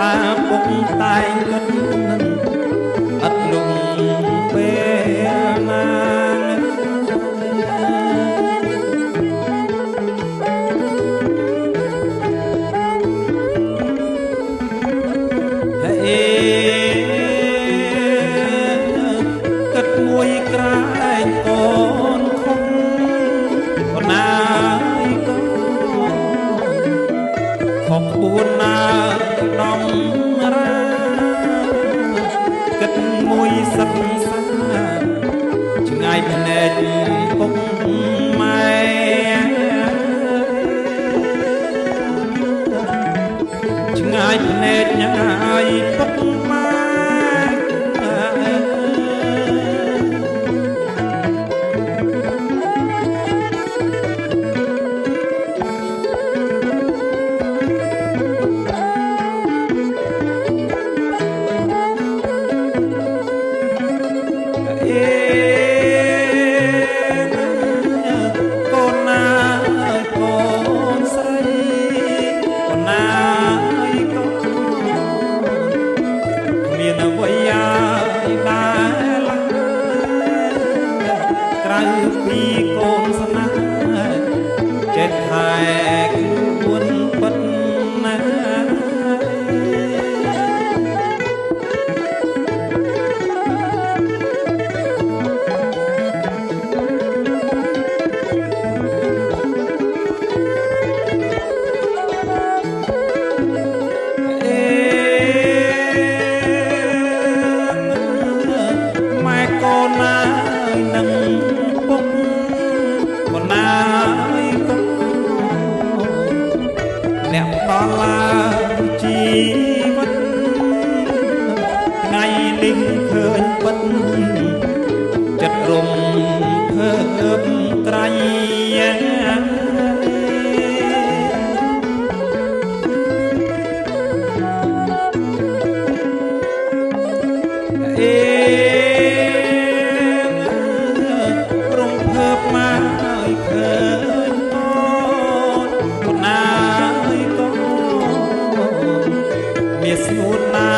តាពុកតែងគិតអត់លំពេលណាគិតមួយក្រែងកូនខំប៉ុណ្ណាក៏ខំបួនណាដំរាគិតមួយសិតសាឆ្ងាយភ្នែកពុកម៉ែឆ្ងាយភ្នែកញ៉ាយពុកម៉ែពីកូនស្នេហ៍ចេះថែខ្លួនពិតណាម៉ែកូនណានឹងពុកប៉ុណ្ណាក៏អ្នកដល់ឡើងជីវិតថ្ងៃនេះឃើញពិតចិត្តរំភើបក្រៃស្ងួតណា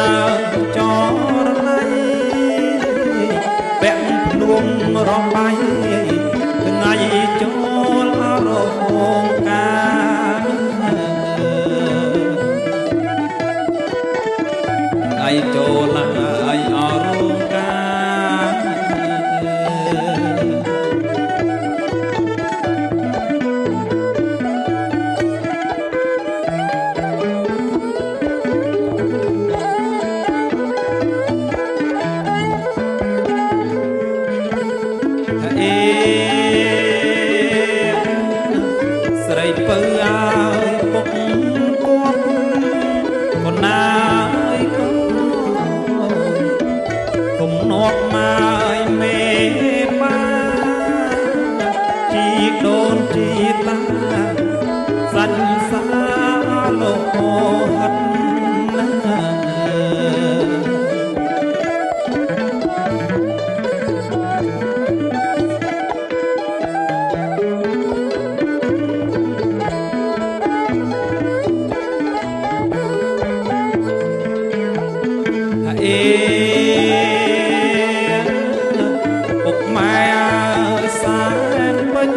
ចរណៃពាក់ភ្នួងរំបាយថ្ងៃចូលអរងការថ្ងៃចូលអរងការស្រីពៅអើយពុកគាត់ប៉ុណ្ណាក៏គុំនប់មកមេបាជីដូនជីតាសាច់សាលោកហត់ពុកម៉ែសែនពេញ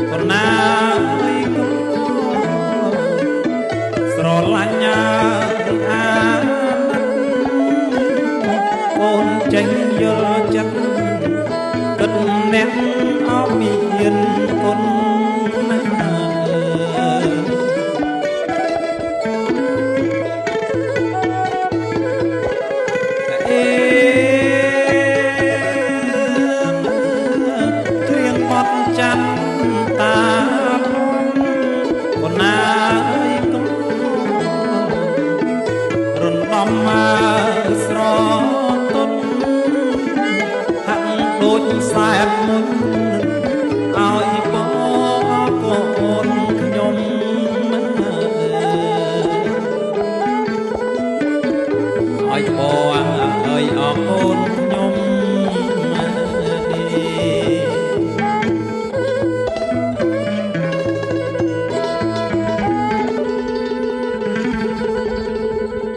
ប៉ុណ្ណាក៏ស្រឡាញ់អាកូនចេញយល់ចិត្តគិតអ្នកអត់មានគុណណាចាំតាប៉ុណ្ណាក៏រំដំមកស្រទន់ហាក់ដូចខ្សែមុន